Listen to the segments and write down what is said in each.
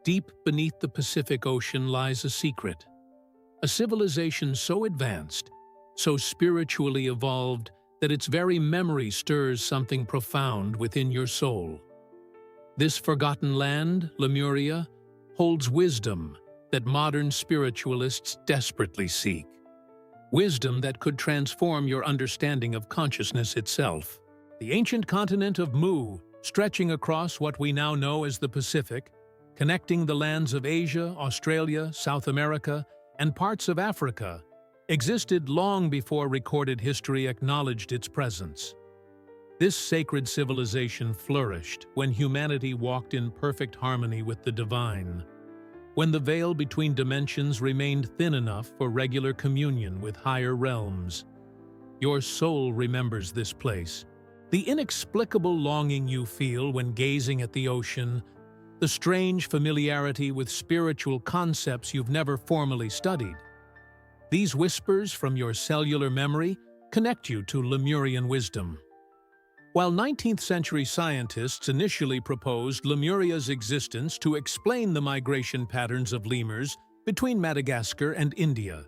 deep beneath the Pacific Ocean lies a secret. A civilization so advanced, so spiritually evolved, that its very memory stirs something profound within your soul. This forgotten land, Lemuria, holds wisdom that modern spiritualists desperately seek. Wisdom that could transform your understanding of consciousness itself. The ancient continent of Mu, stretching across what we now know as the Pacific, connecting the lands of Asia, Australia, South America, and parts of Africa, existed long before recorded history acknowledged its presence. This sacred civilization flourished when humanity walked in perfect harmony with the divine, when the veil between dimensions remained thin enough for regular communion with higher realms. Your soul remembers this place. The inexplicable longing you feel when gazing at the ocean, the strange familiarity with spiritual concepts you've never formally studied. These whispers from your cellular memory connect you to Lemurian wisdom. While 19th-century scientists initially proposed Lemuria's existence to explain the migration patterns of lemurs between Madagascar and India,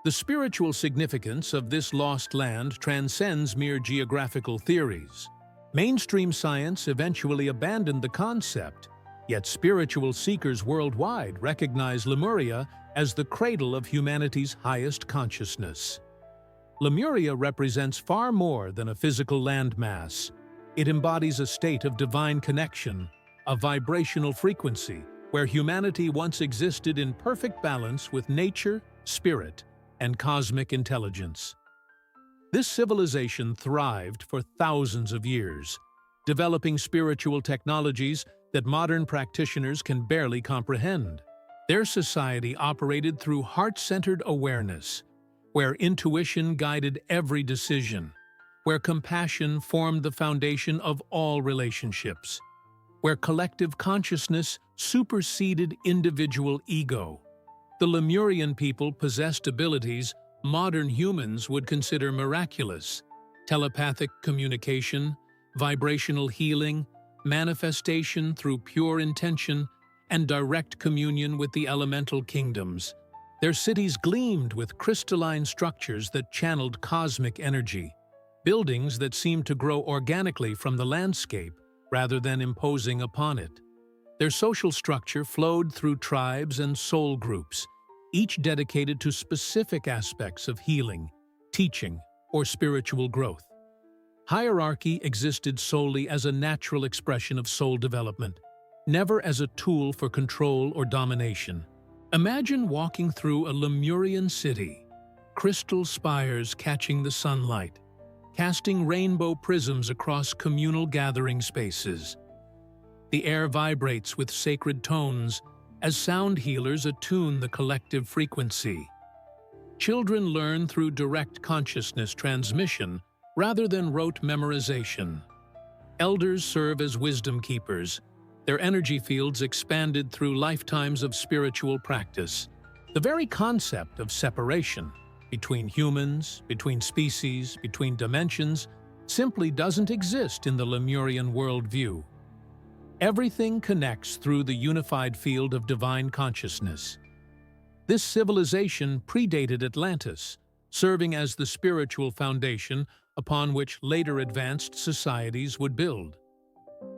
the spiritual significance of this lost land transcends mere geographical theories. Mainstream science eventually abandoned the concept, yet spiritual seekers worldwide recognize Lemuria as the cradle of humanity's highest consciousness. Lemuria represents far more than a physical landmass. It embodies a state of divine connection, a vibrational frequency, where humanity once existed in perfect balance with nature, spirit, and cosmic intelligence. This civilization thrived for thousands of years, developing spiritual technologies that modern practitioners can barely comprehend. Their society operated through heart-centered awareness, where intuition guided every decision, where compassion formed the foundation of all relationships, where collective consciousness superseded individual ego. The Lemurian people possessed abilities modern humans would consider miraculous: telepathic communication, vibrational healing, manifestation through pure intention, and direct communion with the elemental kingdoms. Their cities gleamed with crystalline structures that channeled cosmic energy, buildings that seemed to grow organically from the landscape rather than imposing upon it. Their social structure flowed through tribes and soul groups, each dedicated to specific aspects of healing, teaching, or spiritual growth. Hierarchy existed solely as a natural expression of soul development, never as a tool for control or domination. Imagine walking through a Lemurian city, crystal spires catching the sunlight, casting rainbow prisms across communal gathering spaces. The air vibrates with sacred tones as sound healers attune the collective frequency. Children learn through direct consciousness transmission rather than rote memorization. Elders serve as wisdom keepers, their energy fields expanded through lifetimes of spiritual practice. The very concept of separation between humans, between species, between dimensions, simply doesn't exist in the Lemurian worldview. Everything connects through the unified field of divine consciousness. This civilization predated Atlantis, serving as the spiritual foundation upon which later advanced societies would build.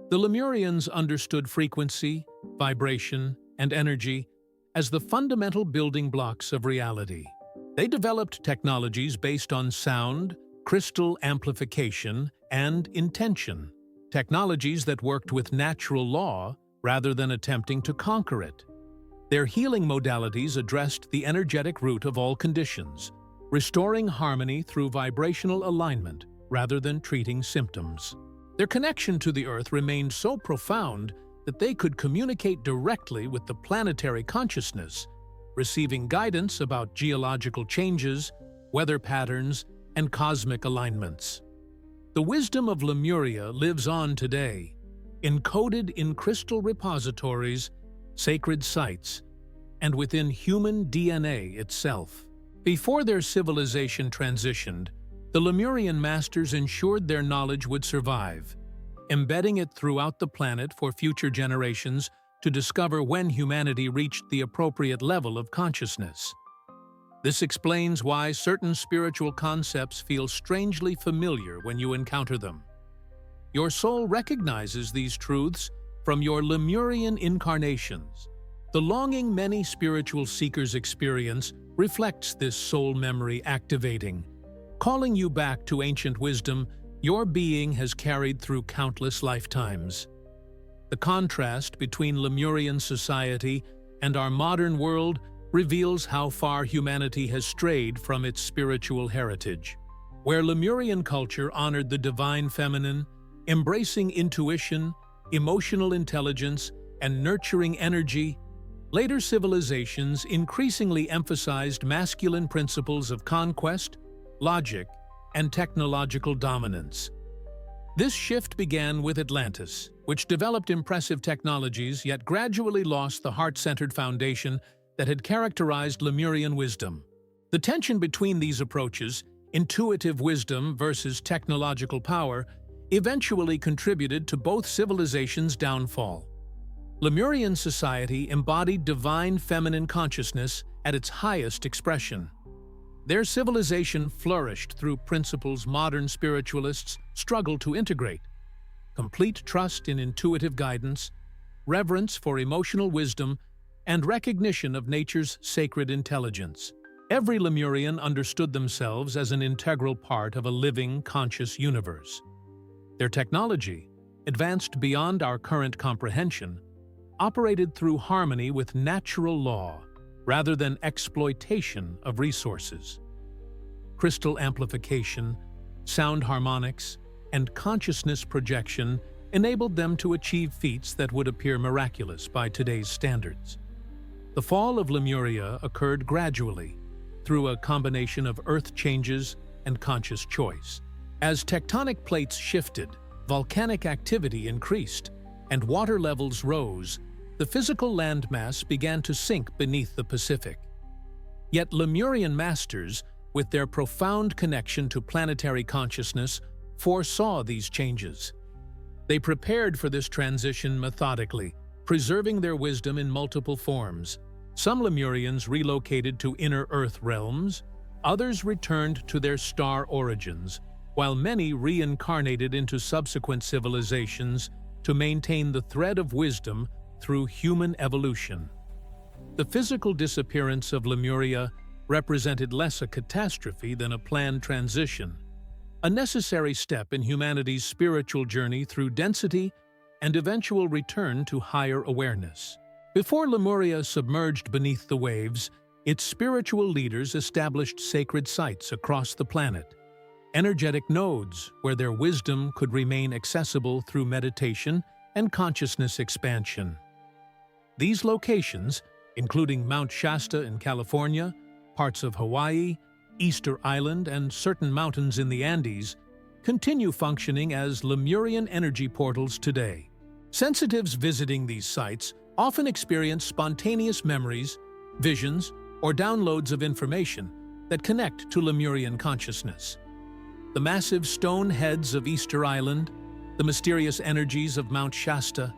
The Lemurians understood frequency, vibration, and energy as the fundamental building blocks of reality. They developed technologies based on sound, crystal amplification, and intention, technologies that worked with natural law rather than attempting to conquer it. Their healing modalities addressed the energetic root of all conditions, restoring harmony through vibrational alignment rather than treating symptoms. Their connection to the Earth remained so profound that they could communicate directly with the planetary consciousness, receiving guidance about geological changes, weather patterns, and cosmic alignments. The wisdom of Lemuria lives on today, encoded in crystal repositories, sacred sites, and within human DNA itself. Before their civilization transitioned, the Lemurian masters ensured their knowledge would survive, embedding it throughout the planet for future generations to discover when humanity reached the appropriate level of consciousness. This explains why certain spiritual concepts feel strangely familiar when you encounter them. Your soul recognizes these truths from your Lemurian incarnations. The longing many spiritual seekers experience reflects this soul memory activating, calling you back to ancient wisdom your being has carried through countless lifetimes. The contrast between Lemurian society and our modern world reveals how far humanity has strayed from its spiritual heritage. Where Lemurian culture honored the divine feminine, embracing intuition, emotional intelligence, and nurturing energy, later civilizations increasingly emphasized masculine principles of conquest, logic, and technological dominance. This shift began with Atlantis, which developed impressive technologies yet gradually lost the heart-centered foundation that had characterized Lemurian wisdom. The tension between these approaches, intuitive wisdom versus technological power, eventually contributed to both civilizations' downfall. Lemurian society embodied divine feminine consciousness at its highest expression. Their civilization flourished through principles modern spiritualists struggle to integrate: complete trust in intuitive guidance, reverence for emotional wisdom, and recognition of nature's sacred intelligence. Every Lemurian understood themselves as an integral part of a living, conscious universe. Their technology, advanced beyond our current comprehension, operated through harmony with natural law rather than exploitation of resources. Crystal amplification, sound harmonics, and consciousness projection enabled them to achieve feats that would appear miraculous by today's standards. The fall of Lemuria occurred gradually, through a combination of earth changes and conscious choice. As tectonic plates shifted, volcanic activity increased, and water levels rose, the physical landmass began to sink beneath the Pacific. Yet Lemurian masters, with their profound connection to planetary consciousness, foresaw these changes. They prepared for this transition methodically, preserving their wisdom in multiple forms. Some Lemurians relocated to inner Earth realms, others returned to their star origins, while many reincarnated into subsequent civilizations to maintain the thread of wisdom through human evolution. The physical disappearance of Lemuria represented less a catastrophe than a planned transition, a necessary step in humanity's spiritual journey through density and eventual return to higher awareness. Before Lemuria submerged beneath the waves, its spiritual leaders established sacred sites across the planet, energetic nodes where their wisdom could remain accessible through meditation and consciousness expansion. These locations, including Mount Shasta in California, parts of Hawaii, Easter Island, and certain mountains in the Andes, continue functioning as Lemurian energy portals today. Sensitives visiting these sites often experience spontaneous memories, visions, or downloads of information that connect to Lemurian consciousness. The massive stone heads of Easter Island, the mysterious energies of Mount Shasta,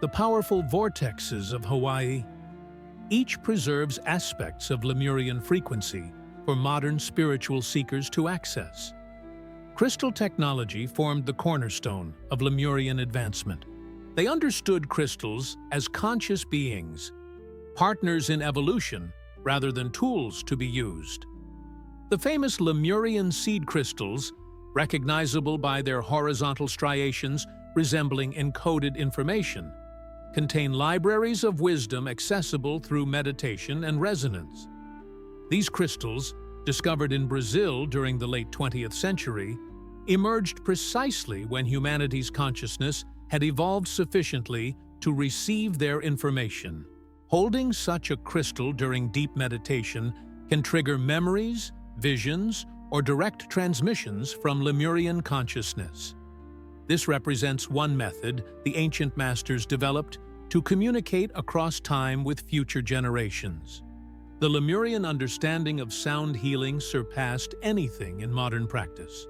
the powerful vortexes of Hawaii, each preserves aspects of Lemurian frequency for modern spiritual seekers to access. Crystal technology formed the cornerstone of Lemurian advancement. They understood crystals as conscious beings, partners in evolution rather than tools to be used. The famous Lemurian seed crystals, recognizable by their horizontal striations resembling encoded information, contain libraries of wisdom accessible through meditation and resonance. These crystals, discovered in Brazil during the late 20th century, emerged precisely when humanity's consciousness had evolved sufficiently to receive their information. Holding such a crystal during deep meditation can trigger memories, visions, or direct transmissions from Lemurian consciousness. This represents one method the ancient masters developed to communicate across time with future generations. The Lemurian understanding of sound healing surpassed anything in modern practice.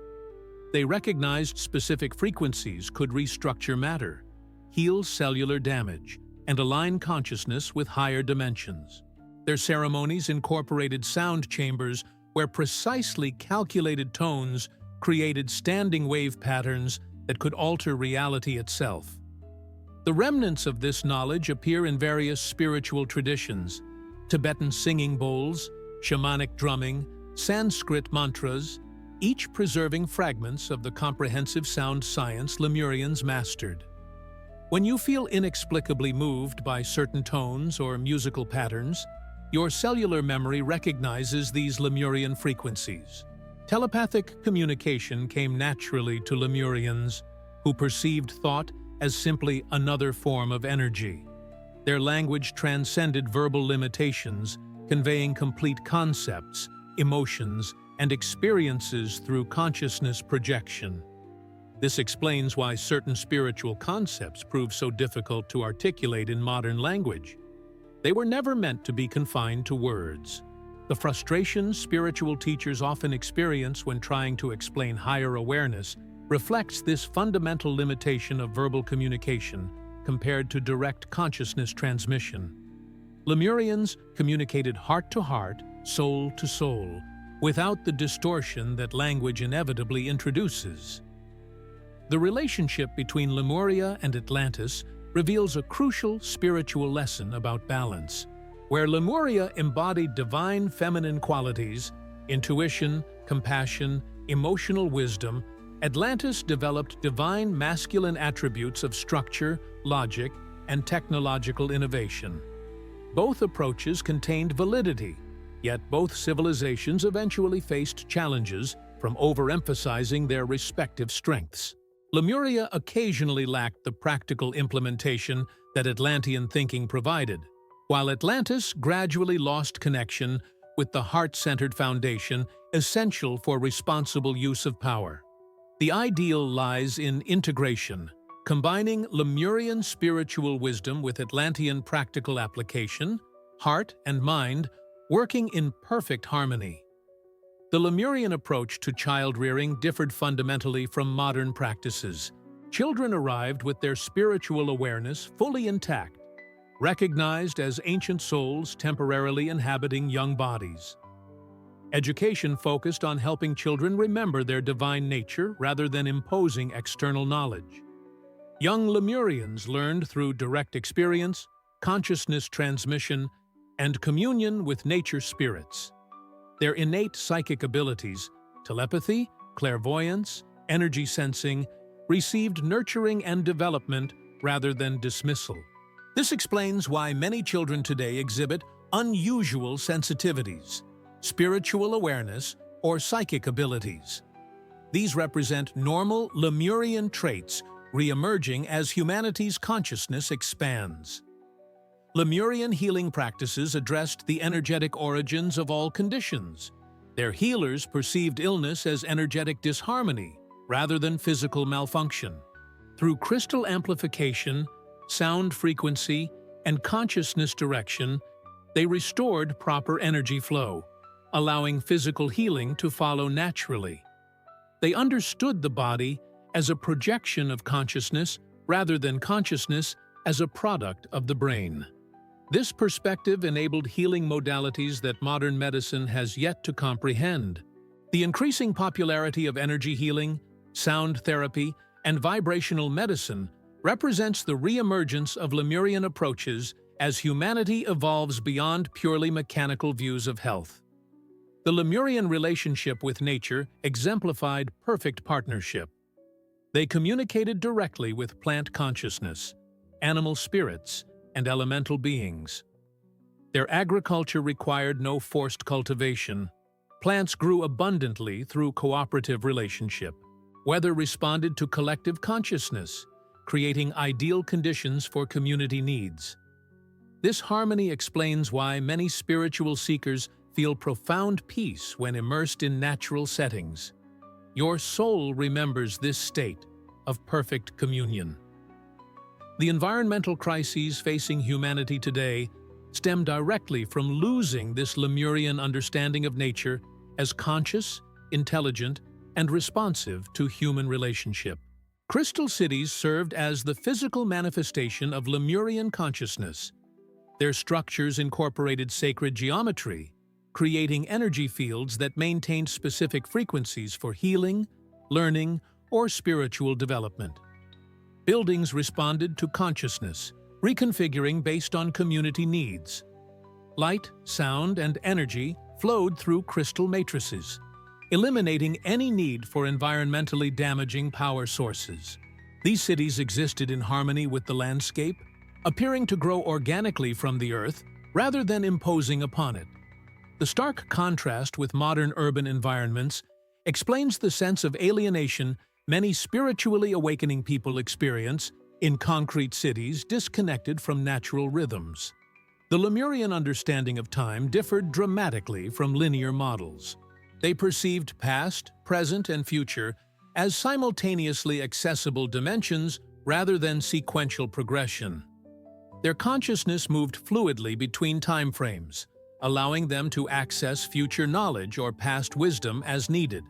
They recognized specific frequencies could restructure matter, heal cellular damage, and align consciousness with higher dimensions. Their ceremonies incorporated sound chambers where precisely calculated tones created standing wave patterns that could alter reality itself. The remnants of this knowledge appear in various spiritual traditions: Tibetan singing bowls, shamanic drumming, Sanskrit mantras, each preserving fragments of the comprehensive sound science Lemurians mastered. When you feel inexplicably moved by certain tones or musical patterns, your cellular memory recognizes these Lemurian frequencies. Telepathic communication came naturally to Lemurians, who perceived thought as simply another form of energy. Their language transcended verbal limitations, conveying complete concepts, emotions, and experiences through consciousness projection. This explains why certain spiritual concepts prove so difficult to articulate in modern language. They were never meant to be confined to words. The frustration spiritual teachers often experience when trying to explain higher awareness reflects this fundamental limitation of verbal communication compared to direct consciousness transmission. Lemurians communicated heart to heart, soul to soul, without the distortion that language inevitably introduces. The relationship between Lemuria and Atlantis reveals a crucial spiritual lesson about balance. Where Lemuria embodied divine feminine qualities, intuition, compassion, emotional wisdom, Atlantis developed divine masculine attributes of structure, logic, and technological innovation. Both approaches contained validity, yet both civilizations eventually faced challenges from overemphasizing their respective strengths. Lemuria occasionally lacked the practical implementation that Atlantean thinking provided, while Atlantis gradually lost connection with the heart-centered foundation essential for responsible use of power. The ideal lies in integration, combining Lemurian spiritual wisdom with Atlantean practical application, heart and mind working in perfect harmony. The Lemurian approach to child-rearing differed fundamentally from modern practices. Children arrived with their spiritual awareness fully intact, recognized as ancient souls temporarily inhabiting young bodies. Education focused on helping children remember their divine nature rather than imposing external knowledge. Young Lemurians learned through direct experience, consciousness transmission, and communion with nature spirits. Their innate psychic abilities, telepathy, clairvoyance, energy sensing, received nurturing and development rather than dismissal. This explains why many children today exhibit unusual sensitivities, spiritual awareness, or psychic abilities. These represent normal Lemurian traits re-emerging as humanity's consciousness expands. Lemurian healing practices addressed the energetic origins of all conditions. Their healers perceived illness as energetic disharmony rather than physical malfunction. Through crystal amplification, sound frequency, and consciousness direction, they restored proper energy flow, allowing physical healing to follow naturally. They understood the body as a projection of consciousness rather than consciousness as a product of the brain. This perspective enabled healing modalities that modern medicine has yet to comprehend. The increasing popularity of energy healing, sound therapy, and vibrational medicine represents the re-emergence of Lemurian approaches as humanity evolves beyond purely mechanical views of health. The Lemurian relationship with nature exemplified perfect partnership. They communicated directly with plant consciousness, animal spirits, and elemental beings. Their agriculture required no forced cultivation. Plants grew abundantly through cooperative relationship. Weather responded to collective consciousness, creating ideal conditions for community needs. This harmony explains why many spiritual seekers feel profound peace when immersed in natural settings. Your soul remembers this state of perfect communion. The environmental crises facing humanity today stem directly from losing this Lemurian understanding of nature as conscious, intelligent, and responsive to human relationship. Crystal cities served as the physical manifestation of Lemurian consciousness. Their structures incorporated sacred geometry, creating energy fields that maintained specific frequencies for healing, learning, or spiritual development. Buildings responded to consciousness, reconfiguring based on community needs. Light, sound, and energy flowed through crystal matrices, eliminating any need for environmentally damaging power sources. These cities existed in harmony with the landscape, appearing to grow organically from the earth rather than imposing upon it. The stark contrast with modern urban environments explains the sense of alienation many spiritually awakening people experience in concrete cities disconnected from natural rhythms. The Lemurian understanding of time differed dramatically from linear models. They perceived past, present, and future as simultaneously accessible dimensions rather than sequential progression. Their consciousness moved fluidly between time frames, allowing them to access future knowledge or past wisdom as needed.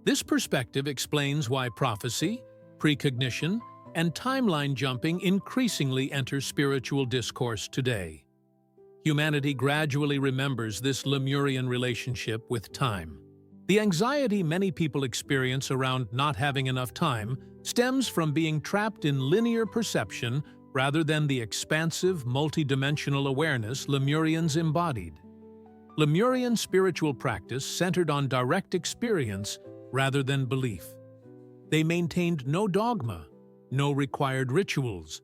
This perspective explains why prophecy, precognition, and timeline jumping increasingly enter spiritual discourse today. Humanity gradually remembers this Lemurian relationship with time. The anxiety many people experience around not having enough time stems from being trapped in linear perception rather than the expansive, multidimensional awareness Lemurians embodied. Lemurian spiritual practice centered on direct experience rather than belief. They maintained no dogma, no required rituals,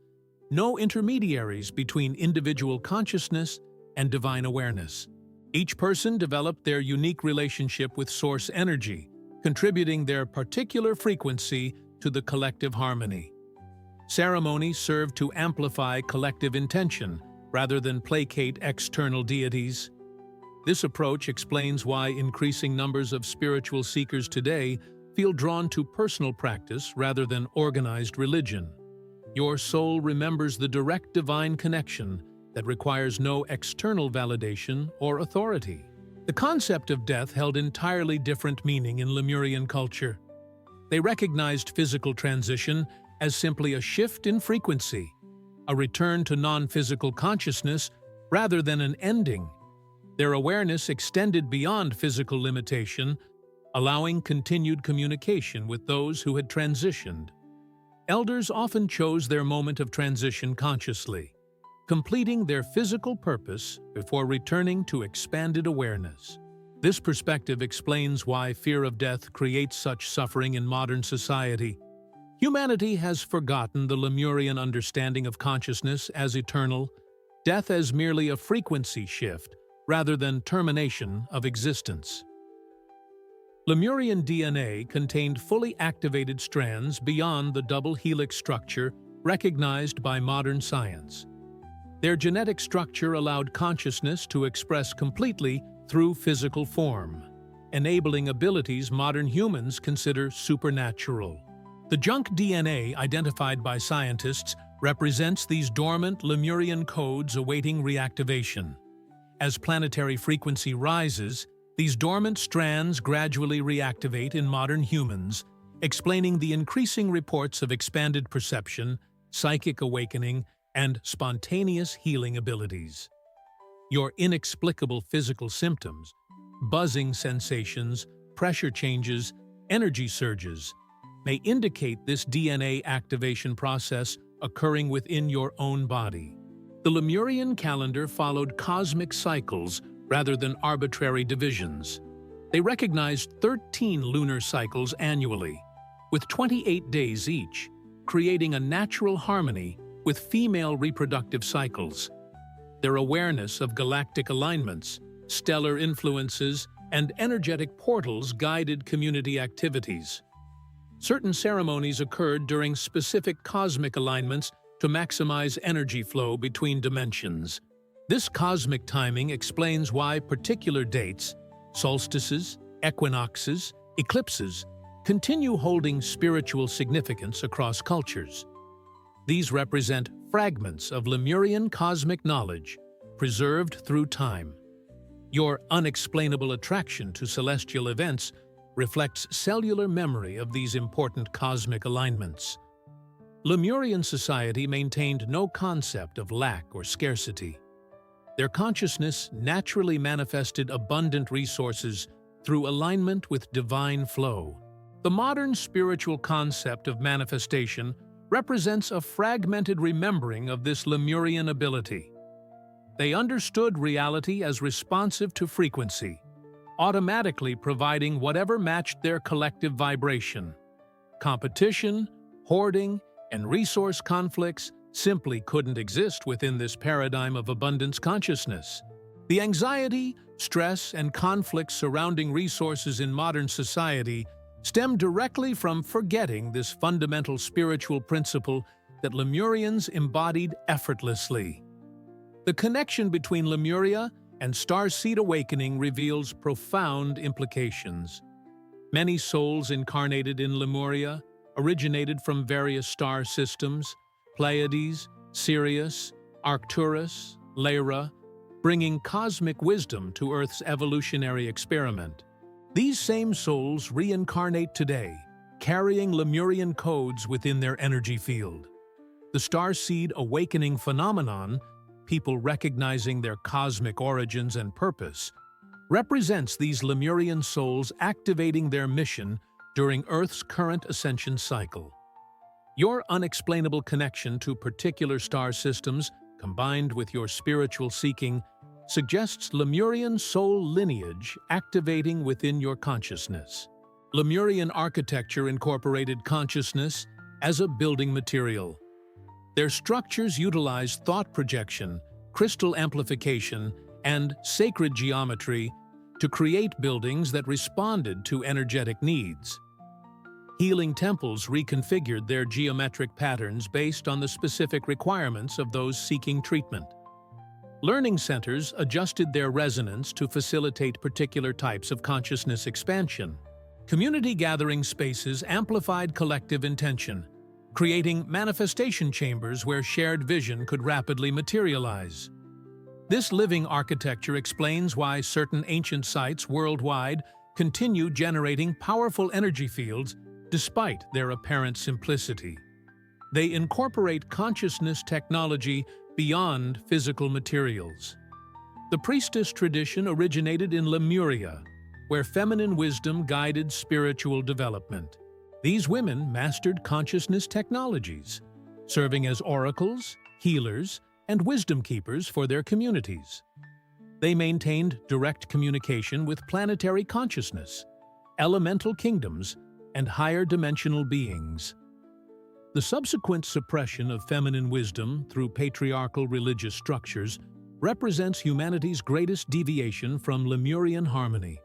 no intermediaries between individual consciousness and divine awareness. Each person developed their unique relationship with source energy, contributing their particular frequency to the collective harmony. Ceremony served to amplify collective intention rather than placate external deities. This approach explains why increasing numbers of spiritual seekers today feel drawn to personal practice rather than organized religion. Your soul remembers the direct divine connection that requires no external validation or authority. The concept of death held entirely different meaning in Lemurian culture. They recognized physical transition as simply a shift in frequency, a return to non-physical consciousness rather than an ending. Their awareness extended beyond physical limitation, allowing continued communication with those who had transitioned. Elders often chose their moment of transition consciously, completing their physical purpose before returning to expanded awareness. This perspective explains why fear of death creates such suffering in modern society. Humanity has forgotten the Lemurian understanding of consciousness as eternal, death as merely a frequency shift rather than termination of existence. Lemurian DNA contained fully activated strands beyond the double helix structure recognized by modern science. Their genetic structure allowed consciousness to express completely through physical form, enabling abilities modern humans consider supernatural. The junk DNA identified by scientists represents these dormant Lemurian codes awaiting reactivation. As planetary frequency rises, these dormant strands gradually reactivate in modern humans, explaining the increasing reports of expanded perception, psychic awakening, and spontaneous healing abilities. Your inexplicable physical symptoms, buzzing sensations, pressure changes, energy surges, may indicate this DNA activation process occurring within your own body. The Lemurian calendar followed cosmic cycles rather than arbitrary divisions. They recognized 13 lunar cycles annually, with 28 days each, creating a natural harmony with female reproductive cycles. Their awareness of galactic alignments, stellar influences, and energetic portals guided community activities. Certain ceremonies occurred during specific cosmic alignments to maximize energy flow between dimensions. This cosmic timing explains why particular dates, solstices, equinoxes, eclipses, continue holding spiritual significance across cultures. These represent fragments of Lemurian cosmic knowledge, preserved through time. Your unexplainable attraction to celestial events reflects cellular memory of these important cosmic alignments. Lemurian society maintained no concept of lack or scarcity. Their consciousness naturally manifested abundant resources through alignment with divine flow. The modern spiritual concept of manifestation represents a fragmented remembering of this Lemurian ability. They understood reality as responsive to frequency, automatically providing whatever matched their collective vibration. Competition, hoarding, and resource conflicts simply couldn't exist within this paradigm of abundance consciousness. The anxiety, stress, and conflicts surrounding resources in modern society stem directly from forgetting this fundamental spiritual principle that Lemurians embodied effortlessly. The connection between Lemuria and starseed awakening reveals profound implications. Many souls incarnated in Lemuria originated from various star systems: Pleiades, Sirius, Arcturus, Lyra, bringing cosmic wisdom to Earth's evolutionary experiment. These same souls reincarnate today, carrying Lemurian codes within their energy field. The starseed awakening phenomenon, people recognizing their cosmic origins and purpose, represents these Lemurian souls activating their mission during Earth's current ascension cycle. Your unexplainable connection to particular star systems, combined with your spiritual seeking, suggests Lemurian soul lineage activating within your consciousness. Lemurian architecture incorporated consciousness as a building material. Their structures utilized thought projection, crystal amplification, and sacred geometry to create buildings that responded to energetic needs. Healing temples reconfigured their geometric patterns based on the specific requirements of those seeking treatment. Learning centers adjusted their resonance to facilitate particular types of consciousness expansion. Community gathering spaces amplified collective intention, creating manifestation chambers where shared vision could rapidly materialize. This living architecture explains why certain ancient sites worldwide continue generating powerful energy fields despite their apparent simplicity. They incorporate consciousness technology beyond physical materials. The priestess tradition originated in Lemuria, where feminine wisdom guided spiritual development. These women mastered consciousness technologies, serving as oracles, healers, and wisdom keepers for their communities. They maintained direct communication with planetary consciousness, elemental kingdoms, and higher dimensional beings. The subsequent suppression of feminine wisdom through patriarchal religious structures represents humanity's greatest deviation from Lemurian harmony.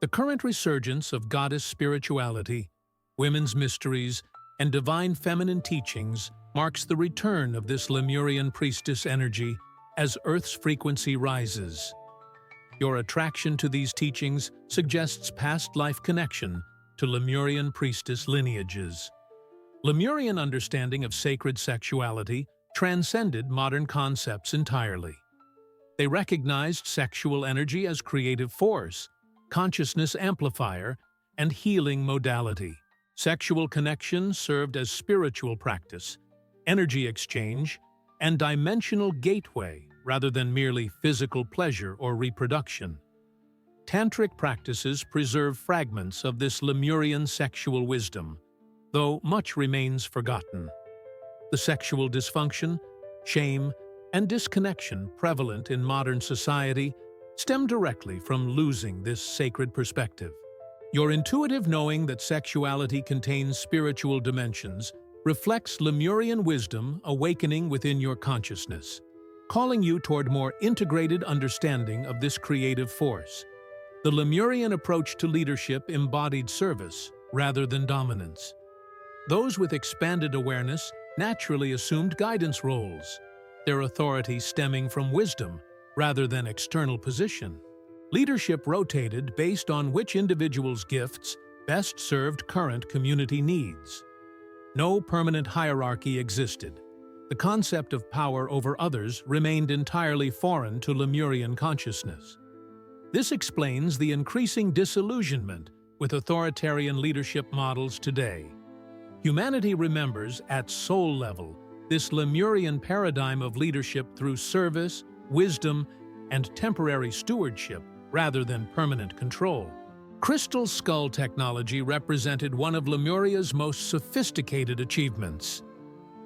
The current resurgence of goddess spirituality, women's mysteries, and divine feminine teachings marks the return of this Lemurian priestess energy as Earth's frequency rises. Your attraction to these teachings suggests past life connection to Lemurian priestess lineages. Lemurian understanding of sacred sexuality transcended modern concepts entirely. They recognized sexual energy as creative force, consciousness amplifier, and healing modality. Sexual connection served as spiritual practice, energy exchange, and dimensional gateway rather than merely physical pleasure or reproduction. Tantric practices preserve fragments of this Lemurian sexual wisdom, though much remains forgotten. The sexual dysfunction, shame, and disconnection prevalent in modern society stem directly from losing this sacred perspective. Your intuitive knowing that sexuality contains spiritual dimensions reflects Lemurian wisdom awakening within your consciousness, calling you toward more integrated understanding of this creative force. The Lemurian approach to leadership embodied service rather than dominance. Those with expanded awareness naturally assumed guidance roles, their authority stemming from wisdom rather than external position. Leadership rotated based on which individual's gifts best served current community needs. No permanent hierarchy existed. The concept of power over others remained entirely foreign to Lemurian consciousness. This explains the increasing disillusionment with authoritarian leadership models today. Humanity remembers, at soul level, this Lemurian paradigm of leadership through service, wisdom, and temporary stewardship rather than permanent control. Crystal skull technology represented one of Lemuria's most sophisticated achievements.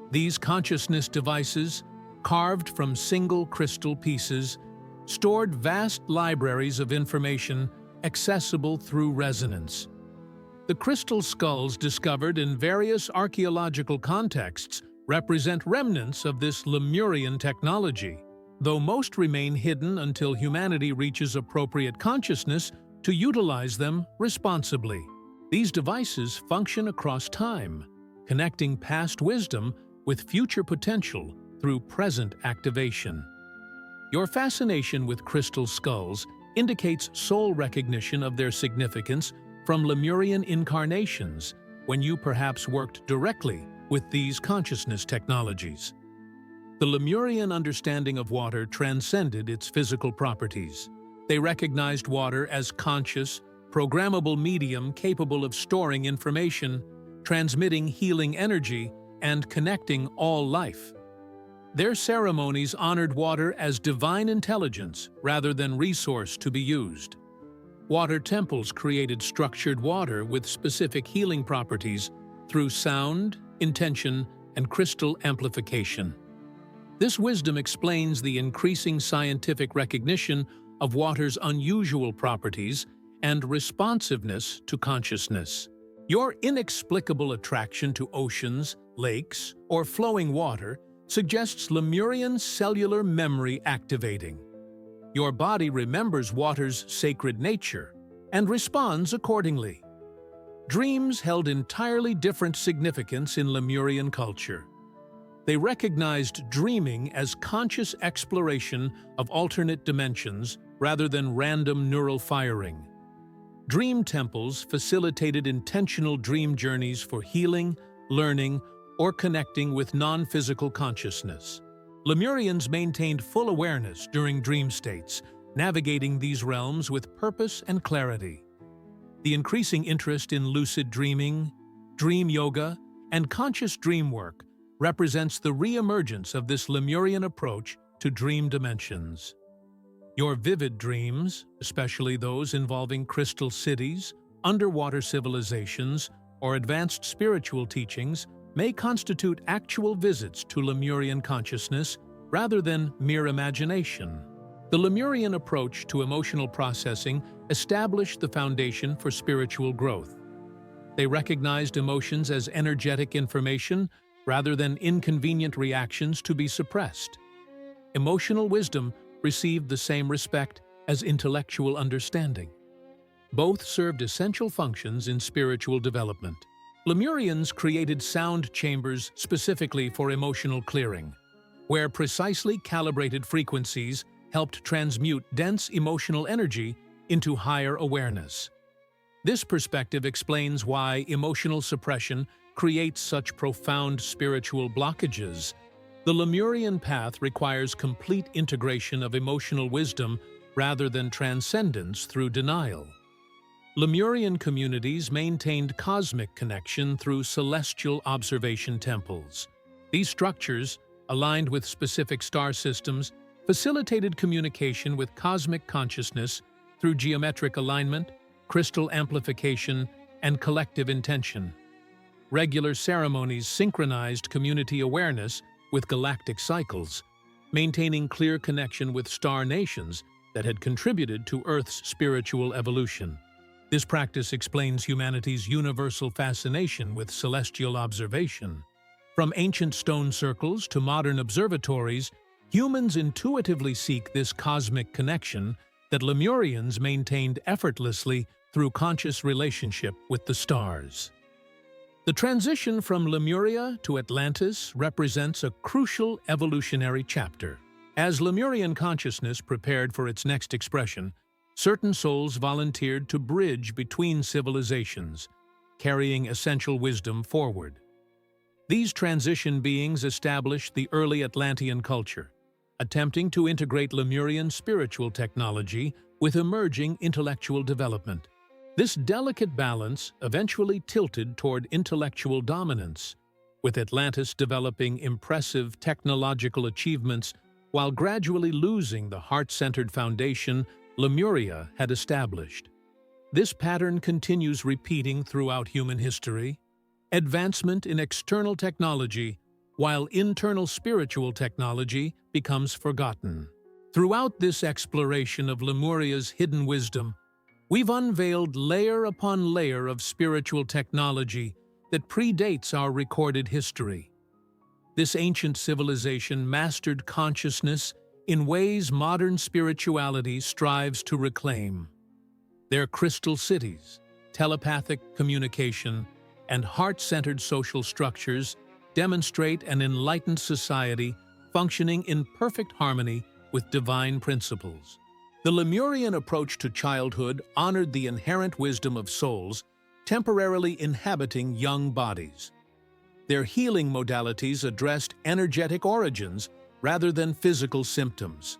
These consciousness devices, carved from single crystal pieces, stored vast libraries of information accessible through resonance. The crystal skulls discovered in various archaeological contexts represent remnants of this Lemurian technology, though most remain hidden until humanity reaches appropriate consciousness to utilize them responsibly. These devices function across time, connecting past wisdom with future potential through present activation. Your fascination with crystal skulls indicates soul recognition of their significance from Lemurian incarnations when you perhaps worked directly with these consciousness technologies. The Lemurian understanding of water transcended its physical properties. They recognized water as conscious, programmable medium capable of storing information, transmitting healing energy, and connecting all life. Their ceremonies honored water as divine intelligence rather than resource to be used. Water temples created structured water with specific healing properties through sound, intention, and crystal amplification. This wisdom explains the increasing scientific recognition of water's unusual properties and responsiveness to consciousness. Your inexplicable attraction to oceans, lakes, or flowing water suggests Lemurian cellular memory activating. Your body remembers water's sacred nature and responds accordingly. Dreams held entirely different significance in Lemurian culture. They recognized dreaming as conscious exploration of alternate dimensions rather than random neural firing. Dream temples facilitated intentional dream journeys for healing, learning, or connecting with non-physical consciousness. Lemurians maintained full awareness during dream states, navigating these realms with purpose and clarity. The increasing interest in lucid dreaming, dream yoga, and conscious dream work represents the re-emergence of this Lemurian approach to dream dimensions. Your vivid dreams, especially those involving crystal cities, underwater civilizations, or advanced spiritual teachings, may constitute actual visits to Lemurian consciousness rather than mere imagination. The Lemurian approach to emotional processing established the foundation for spiritual growth. They recognized emotions as energetic information rather than inconvenient reactions to be suppressed. Emotional wisdom received the same respect as intellectual understanding. Both served essential functions in spiritual development. Lemurians created sound chambers specifically for emotional clearing, where precisely calibrated frequencies helped transmute dense emotional energy into higher awareness. This perspective explains why emotional suppression creates such profound spiritual blockages. The Lemurian path requires complete integration of emotional wisdom rather than transcendence through denial. Lemurian communities maintained cosmic connection through celestial observation temples. These structures, aligned with specific star systems, facilitated communication with cosmic consciousness through geometric alignment, crystal amplification, and collective intention. Regular ceremonies synchronized community awareness with galactic cycles, maintaining clear connection with star nations that had contributed to Earth's spiritual evolution. This practice explains humanity's universal fascination with celestial observation. From ancient stone circles to modern observatories, humans intuitively seek this cosmic connection that Lemurians maintained effortlessly through conscious relationship with the stars. The transition from Lemuria to Atlantis represents a crucial evolutionary chapter. As Lemurian consciousness prepared for its next expression, certain souls volunteered to bridge between civilizations, carrying essential wisdom forward. These transition beings established the early Atlantean culture, attempting to integrate Lemurian spiritual technology with emerging intellectual development. This delicate balance eventually tilted toward intellectual dominance, with Atlantis developing impressive technological achievements while gradually losing the heart-centered foundation Lemuria had established. This pattern continues repeating throughout human history. Advancement in external technology, while internal spiritual technology becomes forgotten. Throughout this exploration of Lemuria's hidden wisdom, we've unveiled layer upon layer of spiritual technology that predates our recorded history. This ancient civilization mastered consciousness in ways modern spirituality strives to reclaim. Their crystal cities, telepathic communication, and heart-centered social structures demonstrate an enlightened society functioning in perfect harmony with divine principles. The Lemurian approach to childhood honored the inherent wisdom of souls temporarily inhabiting young bodies. Their healing modalities addressed energetic origins rather than physical symptoms.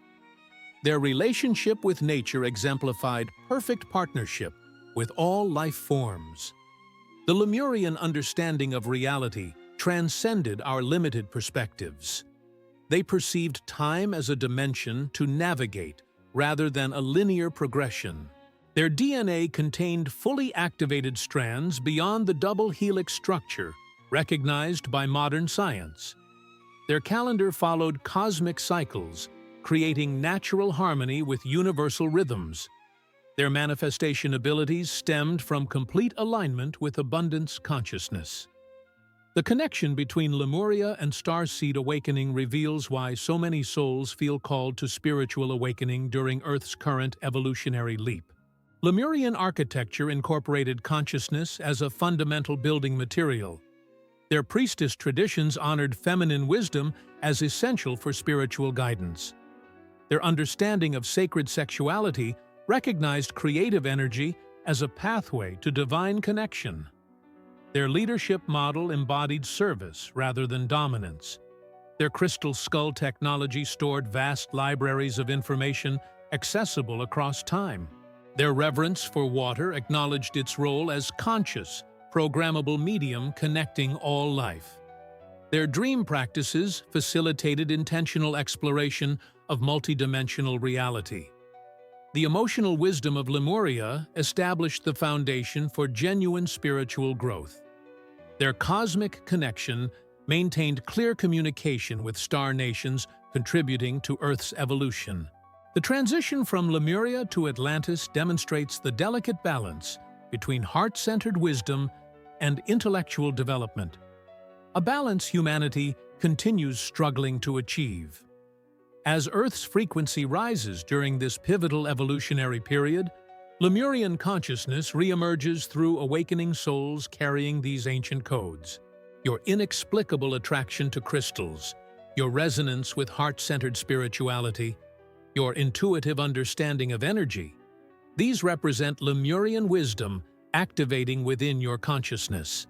Their relationship with nature exemplified perfect partnership with all life forms. The Lemurian understanding of reality transcended our limited perspectives. They perceived time as a dimension to navigate rather than a linear progression. Their DNA contained fully activated strands beyond the double helix structure recognized by modern science. Their calendar followed cosmic cycles, creating natural harmony with universal rhythms. Their manifestation abilities stemmed from complete alignment with abundance consciousness. The connection between Lemuria and starseed awakening reveals why so many souls feel called to spiritual awakening during Earth's current evolutionary leap. Lemurian architecture incorporated consciousness as a fundamental building material. Their priestess traditions honored feminine wisdom as essential for spiritual guidance. Their understanding of sacred sexuality recognized creative energy as a pathway to divine connection. Their leadership model embodied service rather than dominance. Their crystal skull technology stored vast libraries of information accessible across time. Their reverence for water acknowledged its role as conscious, programmable medium connecting all life. Their dream practices facilitated intentional exploration of multidimensional reality. The emotional wisdom of Lemuria established the foundation for genuine spiritual growth. Their cosmic connection maintained clear communication with star nations, contributing to Earth's evolution. The transition from Lemuria to Atlantis demonstrates the delicate balance between heart-centered wisdom and intellectual development, a balance humanity continues struggling to achieve. As Earth's frequency rises during this pivotal evolutionary period, Lemurian consciousness reemerges through awakening souls carrying these ancient codes. Your inexplicable attraction to crystals, your resonance with heart-centered spirituality, your intuitive understanding of energy, these represent Lemurian wisdom activating within your consciousness.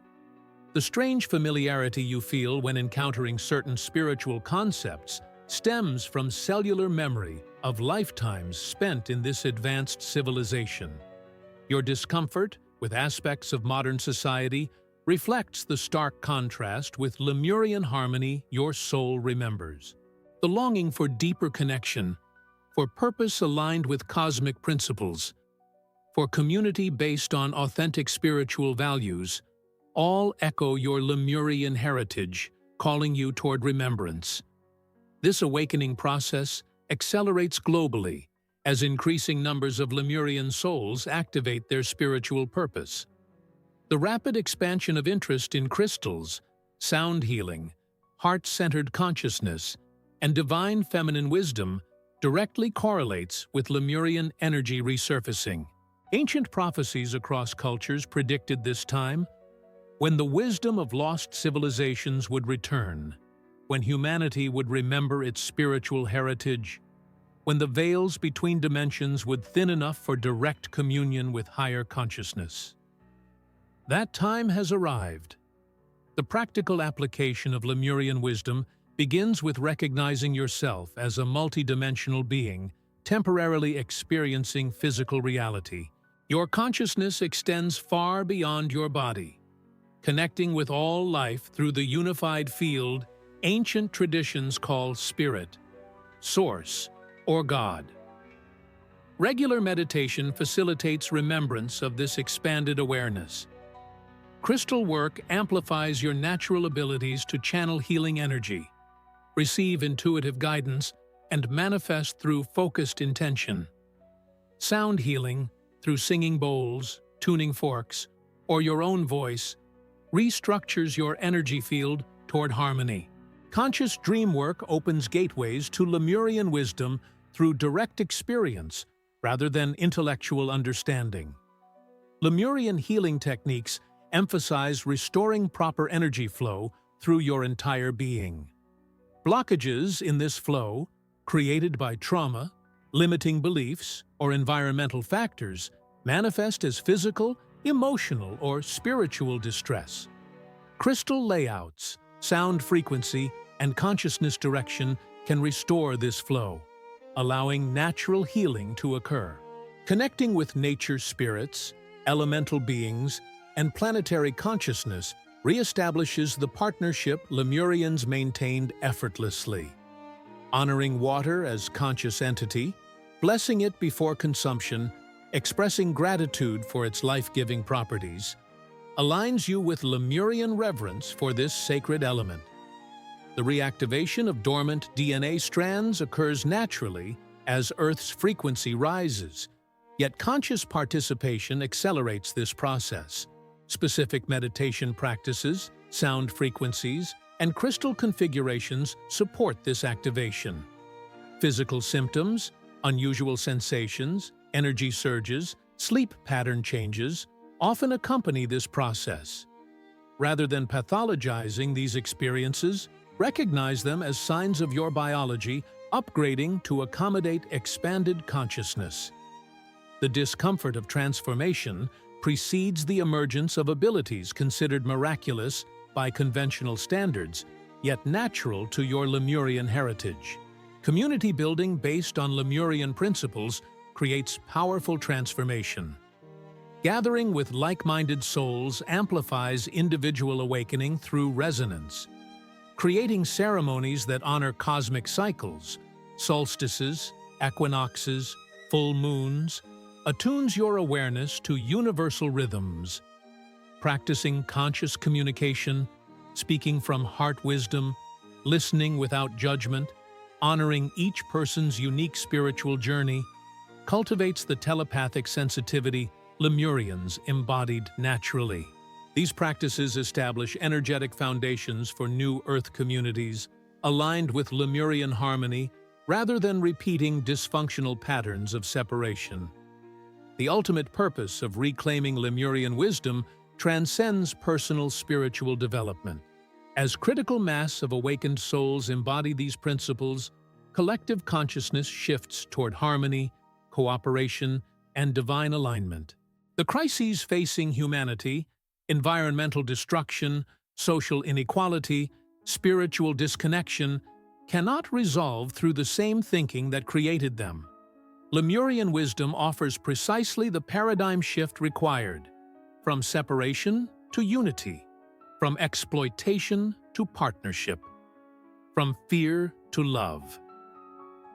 The strange familiarity you feel when encountering certain spiritual concepts stems from cellular memory of lifetimes spent in this advanced civilization. Your discomfort with aspects of modern society reflects the stark contrast with Lemurian harmony your soul remembers. The longing for deeper connection, for purpose aligned with cosmic principles, for community based on authentic spiritual values, all echo your Lemurian heritage, calling you toward remembrance. This awakening process accelerates globally as increasing numbers of Lemurian souls activate their spiritual purpose. The rapid expansion of interest in crystals, sound healing, heart-centered consciousness, and divine feminine wisdom directly correlates with Lemurian energy resurfacing. Ancient prophecies across cultures predicted this time, when the wisdom of lost civilizations would return, when humanity would remember its spiritual heritage, when the veils between dimensions would thin enough for direct communion with higher consciousness. That time has arrived. The practical application of Lemurian wisdom begins with recognizing yourself as a multidimensional being, temporarily experiencing physical reality. Your consciousness extends far beyond your body, connecting with all life through the unified field ancient traditions call spirit, source, or God. Regular meditation facilitates remembrance of this expanded awareness. Crystal work amplifies your natural abilities to channel healing energy, receive intuitive guidance, and manifest through focused intention. Sound healing, through singing bowls, tuning forks, or your own voice, restructures your energy field toward harmony. Conscious dream work opens gateways to Lemurian wisdom through direct experience rather than intellectual understanding. Lemurian healing techniques emphasize restoring proper energy flow through your entire being. Blockages in this flow, created by trauma, limiting beliefs, or environmental factors, manifest as physical, emotional, or spiritual distress. Crystal layouts, sound frequency, and consciousness direction can restore this flow, allowing natural healing to occur. Connecting with nature spirits, elemental beings, and planetary consciousness reestablishes the partnership Lemurians maintained effortlessly. Honoring water as conscious entity, blessing it before consumption, expressing gratitude for its life-giving properties, aligns you with Lemurian reverence for this sacred element. The reactivation of dormant DNA strands occurs naturally as Earth's frequency rises, yet conscious participation accelerates this process. Specific meditation practices, sound frequencies, and crystal configurations support this activation. Physical symptoms, unusual sensations, energy surges, sleep pattern changes often accompany this process. Rather than pathologizing these experiences, recognize them as signs of your biology upgrading to accommodate expanded consciousness. The discomfort of transformation precedes the emergence of abilities considered miraculous by conventional standards, yet natural to your Lemurian heritage. Community building based on Lemurian principles creates powerful transformation. Gathering with like-minded souls amplifies individual awakening through resonance. Creating ceremonies that honor cosmic cycles, solstices, equinoxes, full moons, attunes your awareness to universal rhythms. Practicing conscious communication, speaking from heart wisdom, listening without judgment, honoring each person's unique spiritual journey, cultivates the telepathic sensitivity Lemurians embodied naturally. These practices establish energetic foundations for new Earth communities, aligned with Lemurian harmony rather than repeating dysfunctional patterns of separation. The ultimate purpose of reclaiming Lemurian wisdom transcends personal spiritual development. As critical mass of awakened souls embody these principles, collective consciousness shifts toward harmony, cooperation, and divine alignment. The crises facing humanity, environmental destruction, social inequality, spiritual disconnection, cannot resolve through the same thinking that created them. Lemurian wisdom offers precisely the paradigm shift required, from separation to unity, from exploitation to partnership, from fear to love.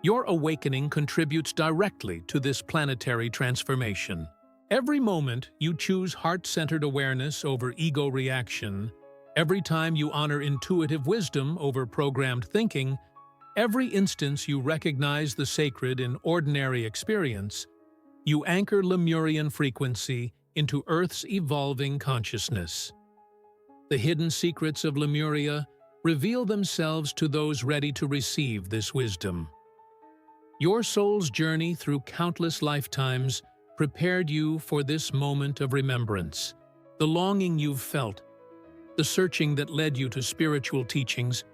Your awakening contributes directly to this planetary transformation. Every moment you choose heart-centered awareness over ego reaction, every time you honor intuitive wisdom over programmed thinking, every instance you recognize the sacred in ordinary experience, you anchor Lemurian frequency into Earth's evolving consciousness. The hidden secrets of Lemuria reveal themselves to those ready to receive this wisdom. Your soul's journey through countless lifetimes prepared you for this moment of remembrance. The longing you've felt, the searching that led you to spiritual teachings,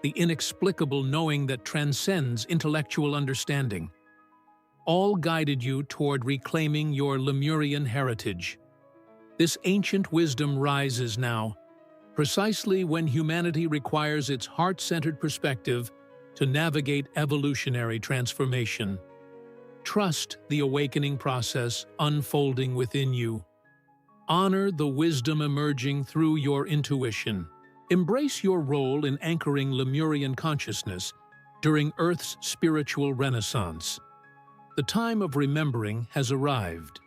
the inexplicable knowing that transcends intellectual understanding, all guided you toward reclaiming your Lemurian heritage. This ancient wisdom rises now, precisely when humanity requires its heart-centered perspective to navigate evolutionary transformation. Trust the awakening process unfolding within you. Honor the wisdom emerging through your intuition. Embrace your role in anchoring Lemurian consciousness during Earth's spiritual renaissance. The time of remembering has arrived.